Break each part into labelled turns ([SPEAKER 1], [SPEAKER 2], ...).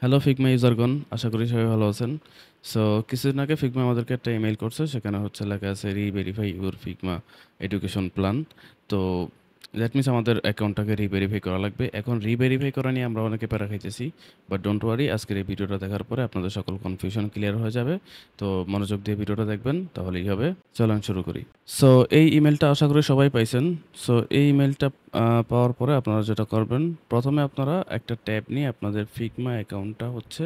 [SPEAKER 1] Hello Figma ইউজারগণ, আশা করি সবাই ভালো আছেন। সো কিছুদিন আগে ফিগমা আমাদেরকে একটা ইমেইল করছে, সেখানে হচ্ছে লেখা আছে reverify your Figma education plan. তো দ্যাট মিনস আমাদের অ্যাকাউন্টটাকে রিভেরিফাই করা লাগবে। এখন রিভেরিফাই করা নিয়ে আমরা অনেকে প্যারা খাইতেছি, বাট ডোন্ট ওয়ারি, আজকের এই ভিডিওটা দেখার পরে আপনাদের সকল কনফিউশন ক্লিয়ার হয়ে যাবে। তো মনোযোগ দিয়ে ভিডিওটা দেখবেন, তাহলেই হবে। চলেন শুরু করি। সো এই ইমেলটা আশা করি সবাই পাইছেন। সো এই ইমেলটা পাওয়ার পরে আপনারা যেটা করবেন, প্রথমে আপনারা একটা ট্যাব নিয়ে আপনাদের ফিগমা অ্যাকাউন্টটা হচ্ছে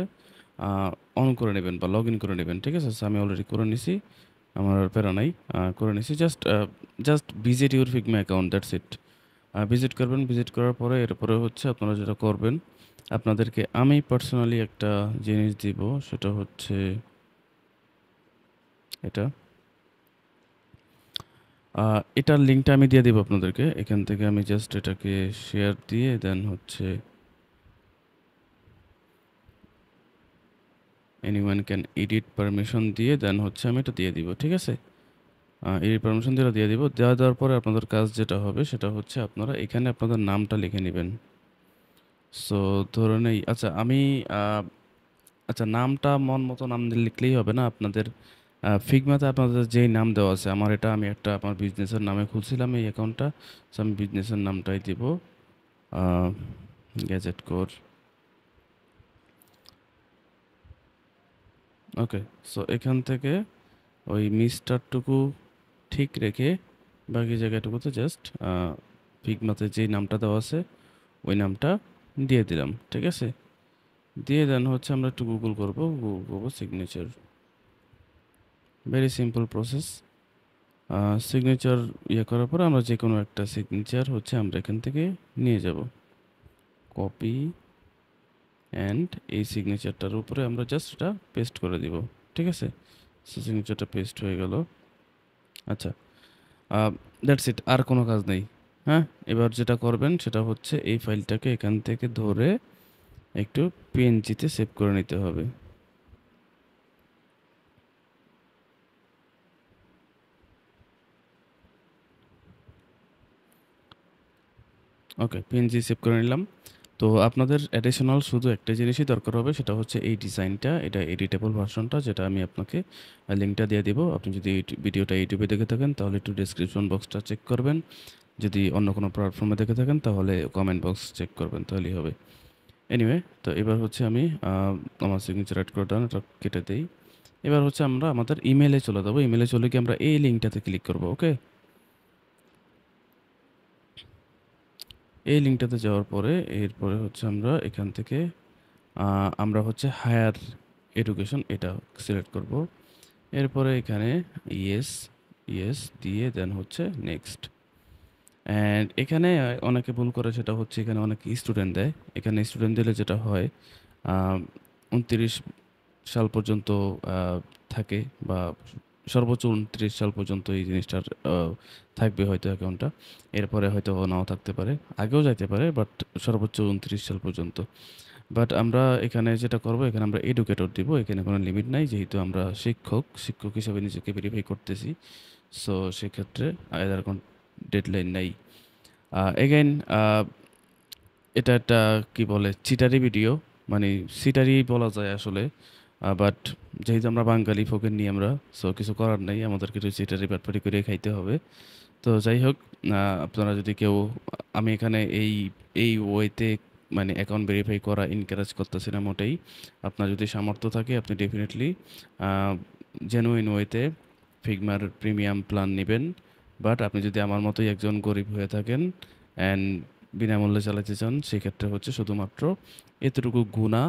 [SPEAKER 1] অন করে নেবেন বা লগ ইন করে নেবেন। ঠিক আছে? So আমি অলরেডি করে নিছি, আমার আর প্যারা নাই। করে নিছি, just just visit your Figma account, that's it. Visit করবেন, ভিজিট করার পরে এরপরে হচ্ছে আপনারা যেটা করবেন, আপনাদেরকে আমি পার্সোনালি একটা জিনিস দিব, সেটা হচ্ছে এটা। এটার লিঙ্কটা আমি দিয়ে দিব আপনাদেরকে। এখান থেকে আমি জাস্ট এটাকে শেয়ার দিয়ে দেন হচ্ছে এনিওয়ান ক্যান এডিট পারমিশন দিয়ে দেন হচ্ছে আমি এটা দিয়ে দিব। ঠিক আছে? এডিট পারমিশন দিয়ে দিব। দেওয়ার পরে আপনাদের কাজ যেটা হবে সেটা হচ্ছে আপনারা এখানে আপনাদের নামটা লিখে নেবেন। সো ধরে নেই, আচ্ছা আমি আহ, আচ্ছা, নামটা মন মতো নাম লিখলেই হবে না আপনাদের। ফিগমাতে আপনাদের যেই নাম দেওয়া আছে, আমার এটা আমি একটা আমার বিজনেসের নামে খুলছিলাম এই অ্যাকাউন্টটা। সো আমি বিজনেসের নামটাই দিব, গ্যাজেট কোর। ওকে। সো এখান থেকে ওই মিস্টারটুকু ঠিক রেখে বাকি জায়গাটুকুতে জাস্ট ফিগমাতে যেই নামটা দেওয়া আছে ওই নামটা দিয়ে দিলাম। ঠিক আছে? দিয়ে দেন হচ্ছে আমরা একটু গুগল করবো, গুগল করবো signature. Very simple process. Signature ইয়ে করার পর আমরা যে কোনো একটা সিগনেচার হচ্ছে আমরা এখান থেকে নিয়ে যাব, কপি, অ্যান্ড এই সিগনেচারটার উপরে আমরা জাস্ট এটা পেস্ট করে দিব। ঠিক আছে? সিগনেচারটা পেস্ট হয়ে গেল। আচ্ছা, দ্যাটস ইট, আর কোনো কাজ নেই। হ্যাঁ, এবার যেটা করবেন সেটা হচ্ছে এই ফাইলটাকে এখান থেকে ধরে একটু পিএনজিতে সেভ করে নিতে হবে। ওকে, পিএনজি সেভ করে নিলাম। তো আপনাদের অ্যাডিশনাল শুধু একটা জিনিসই দরকার হবে, সেটা হচ্ছে এই ডিজাইনটা, এটা এডিটেবল ভার্সনটা, যেটা আমি আপনাকে লিঙ্কটা দিয়ে দিব। আপনি যদি ভিডিওটা ইউটিউবে দেখে থাকেন তাহলে একটু ডেসক্রিপশন বক্সটা চেক করবেন, যদি অন্য কোনো প্ল্যাটফর্মে দেখে থাকেন তাহলে কমেন্ট বক্স চেক করবেন, তাহলেই হবে। এনিওয়ে, তো এবার হচ্ছে আমি আমার সিগনেচার অ্যাড করে দেন, এটা কেটে দেই। এবার হচ্ছে আমরা আমাদের ইমেলে চলে যাবো। ইমেলে চলে গিয়ে আমরা এই লিঙ্কটাতে ক্লিক করব। ওকে, এই লিঙ্কটাতে যাওয়ার পরে এরপরে হচ্ছে আমরা এখান থেকে আমরা হচ্ছে হায়ার এডুকেশন এটা সিলেক্ট করব। এরপরে এখানে ইয়েস, ইয়েস দিয়ে দেন হচ্ছে নেক্সট। অ্যান্ড এখানে অনেকে ভুল করে, সেটা হচ্ছে এখানে অনেক স্টুডেন্ট দেয়। এখানে স্টুডেন্ট দিলে যেটা হয়, 29 সাল পর্যন্ত থাকে, বা সর্বোচ্চ 29 সাল পর্যন্ত এই জিনিসটার থাকবে হয়তো অ্যাকাউন্টটা। এরপরে হয়তো নাও থাকতে পারে, আগেও যাইতে পারে, বাট সর্বোচ্চ 29 সাল পর্যন্ত। বাট আমরা এখানে যেটা করব, এখানে আমরা এডুকেটর দিব। এখানে কোনো লিমিট নাই, যেহেতু আমরা শিক্ষক হিসেবে নিজেকে ভেরিফাই করতেছি। সো সেক্ষেত্রে এদের কোনো ডেডলাইন নাই। এগেইন এটা একটা কি বলে, চিটারি ভিডিও, মানে সিটারি বলা যায় আসলে। বাট যেহেতু আমরা বাঙালি ফকিন্নি আমরা, সো কিছু করার নাই, আমাদেরকে একটু চিটারি বাটপারি করে খাইতে হবে। তো যাই হোক, আপনারা যদি কেউ, আমি এখানে এই এই ওয়েতে মানে অ্যাকাউন্ট ভেরিফাই করা এনকারেজ করতেছি না মোটেই। আপনার যদি সামর্থ্য থাকে আপনি ডেফিনেটলি জেনুইন ওয়েতে ফিগমার প্রিমিয়াম প্ল্যান নেবেন। বাট আপনি যদি আমার মতোই একজন গরিব হয়ে থাকেন অ্যান্ড বিনামূল্যে চালাতে চান, সেক্ষেত্রে হচ্ছে শুধুমাত্র এতটুকু গুণা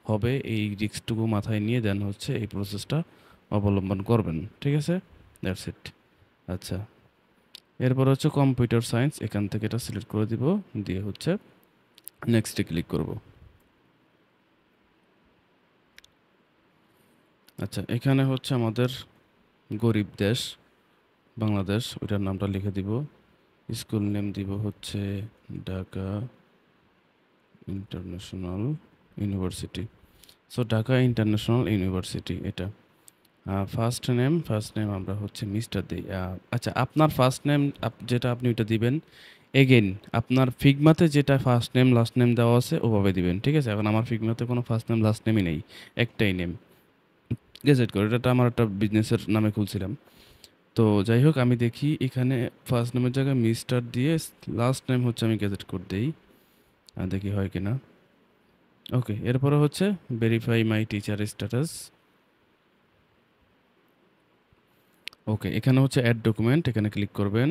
[SPEAKER 1] হবে, এই রিস্কটুকু মাথায় নিয়ে দেন হচ্ছে এই প্রসেসটা অবলম্বন করবেন। ঠিক আছে? That's it. আচ্ছা, এরপর হচ্ছে কম্পিউটার সায়েন্স, এখান থেকে এটা সিলেক্ট করে দিব, দিয়ে হচ্ছে নেক্সটে ক্লিক করব। আচ্ছা, এখানে হচ্ছে আমাদের গরিব দেশ বাংলাদেশ, ওইটার নামটা লিখে দিব। স্কুল নেম দিব হচ্ছে Dhaka international university. So Dhaka international university এটা। ফার্স্ট নেম আমরা হচ্ছে মিস্টার দিই। আচ্ছা, আপনার ফার্স্ট নেম যেটা আপনি ওইটা দিবেন, এগেইন আপনার ফিগমাতে যেটা ফার্স্ট নেম লাস্ট নেম দেওয়া আছে ওভাবে দিবেন। ঠিক আছে? এখন আমার ফিগমাতে কোনো ফার্স্ট নেম লাস্ট নেমই নেই। একটাই নেম। গেজেট করে। এটা আমার একটা বিজনেসের নামে খুলছিলাম। তো যাই হোক আমি দেখি এখানে ফার্স্ট নেমের জায়গায় মিস্টার দিয়ে লাস্ট নেম হচ্ছে আমি গেজেট কোড দেই। দেখি হয় কিনা। ওকে, এরপরে হচ্ছে ভেরিফাই মাই টিচার স্ট্যাটাস। ওকে, এখানে হচ্ছে অ্যাড ডকুমেন্ট, এখানে ক্লিক করবেন।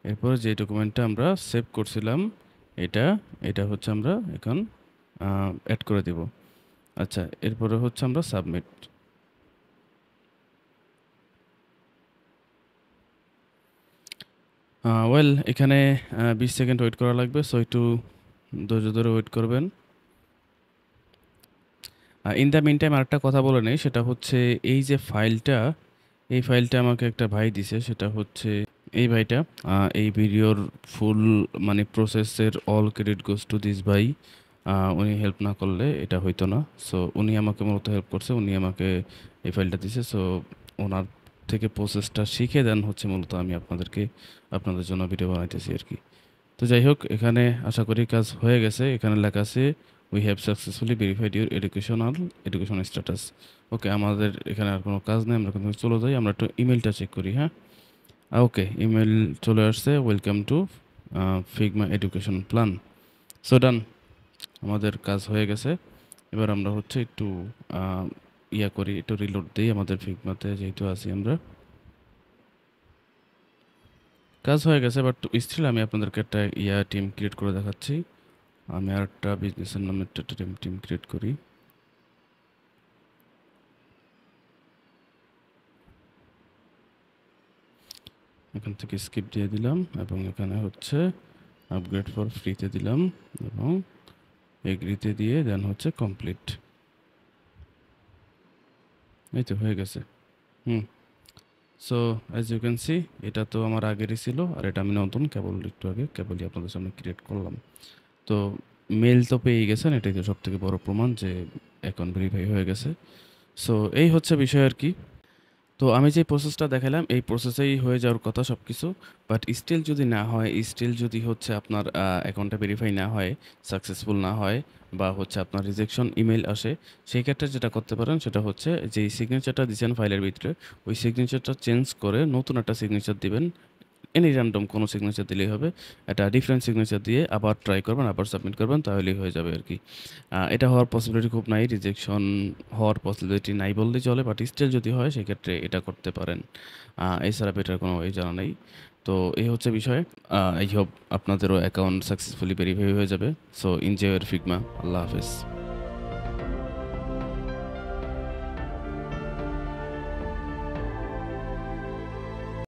[SPEAKER 1] এরপরে যে ডকুমেন্টটা আমরা সেভ করছিলাম এটা, এটা হচ্ছে আমরা এখন অ্যাড করে দিব। আচ্ছা, এরপরে হচ্ছে আমরা সাবমিট। ওয়েল এখানে 20 সেকেন্ড ওয়েট করা লাগবে, সো একটু ধৈর্য ধরে ওয়েট করবেন। ইন দ্য মিন টাইম আরেকটা কথা বলে নেই, সেটা হচ্ছে এই যে ফাইলটা, এই ফাইলটা আমাকে একটা ভাই দিছে, সেটা হচ্ছে এই ভাইটা। এই ভিডিওর ফুল মানে প্রসেসের all credit goes to this ভাই। উনি হেল্প না করলে এটা হইতো না। সো উনি আমাকে মূলত হেল্প করছে, উনি আমাকে এই ফাইলটা দিছে। সো ওনার থেকে প্রসেসটা শিখে দেন হচ্ছে মূলত আমি আপনাদের জন্য ভিডিও বানাইতেছি আর কি। তো যাই হোক এখানে আশা করি কাজ হয়ে গেছে। এখানে লেখা আছে we have successfully verified your education status. Okay, আমাদের এখানে আর কোনো কাজ নেই, আমরা কিন্তু চলে যাই। আমরা একটু ইমেলটা চেক করি, হ্যাঁ। ওকে, ইমেল চলে আসছে, welcome to Figma education plan. So done, আমাদের কাজ হয়ে গেছে। এবার আমরা হচ্ছে একটু আহ, ইয়া করি, একটু রিলোড দিই আমাদের ফিগমাতে যেহেতু আছি আমরা। কাজ হয়ে গেছে, বাট স্টিল আমি আপনাদেরকে একটা টিম ক্রিয়েট করে দেখাচ্ছি। আমি আর একটা বিজনেসের নামে একটা টিম ক্রিয়েট করি। এখান থেকে স্কিপ দিয়ে দিলাম এবং এখানে হচ্ছে আপগ্রেড ফর ফ্রিতে দিলাম এবং এগ্রিতে দিয়ে দেন হচ্ছে কমপ্লিট। এই তো হয়ে গেছে। Hmm. So as you can see, এটা তো আমার আগেরই ছিল আর এটা আমি নতুন কেবল একটু আগে কেবলই আপনাদের সামনে ক্রিয়েট করলাম। তো মেল তো পেয়ে গেছেন, এটাই তো সব থেকে বড় প্রমাণ যে অ্যাকাউন্ট ভেরিফাই হয়ে গেছে। সো এই হচ্ছে বিষয় আর কি। তো আমি যে প্রসেসটা দেখালাম এই প্রসেসেই হয়ে যাওয়ার কথা সব কিছু। বাট স্টিল যদি না হয়, স্টিল যদি হচ্ছে আপনার অ্যাকাউন্টটা ভেরিফাই না হয়, সাকসেসফুল না হয়, বা হচ্ছে আপনার রিজেকশন ইমেল আসে, সেই ক্ষেত্রে যেটা করতে পারেন সেটা হচ্ছে যেই সিগনেচারটা দিচ্ছেন ফাইলের ভিতরে, ওই সিগনেচারটা চেঞ্জ করে নতুন একটা সিগনেচার দিবেন। এনি র্যান্ডম কোনো সিগনেচার দিলেই হবে। একটা ডিফারেন্ট সিগনেচার দিয়ে আবার ট্রাই করবেন, আবার সাবমিট করবেন, তাহলেই হয়ে যাবে আর কি। এটা হওয়ার পসিবিলিটি খুব নাই, রিজেকশন হওয়ার পসিবিলিটি নাই বললেই চলে, বাট স্টিল যদি হয় সেক্ষেত্রে এটা করতে পারেন। এছাড়া বেটার কোনো ওয়ে জানা নেই। তো এই হচ্ছে বিষয়। আই হোপ আপনাদেরও অ্যাকাউন্ট সাকসেসফুলি ভেরিফাই হয়ে যাবে। So enjoy your Figma. আল্লাহ হাফেজ।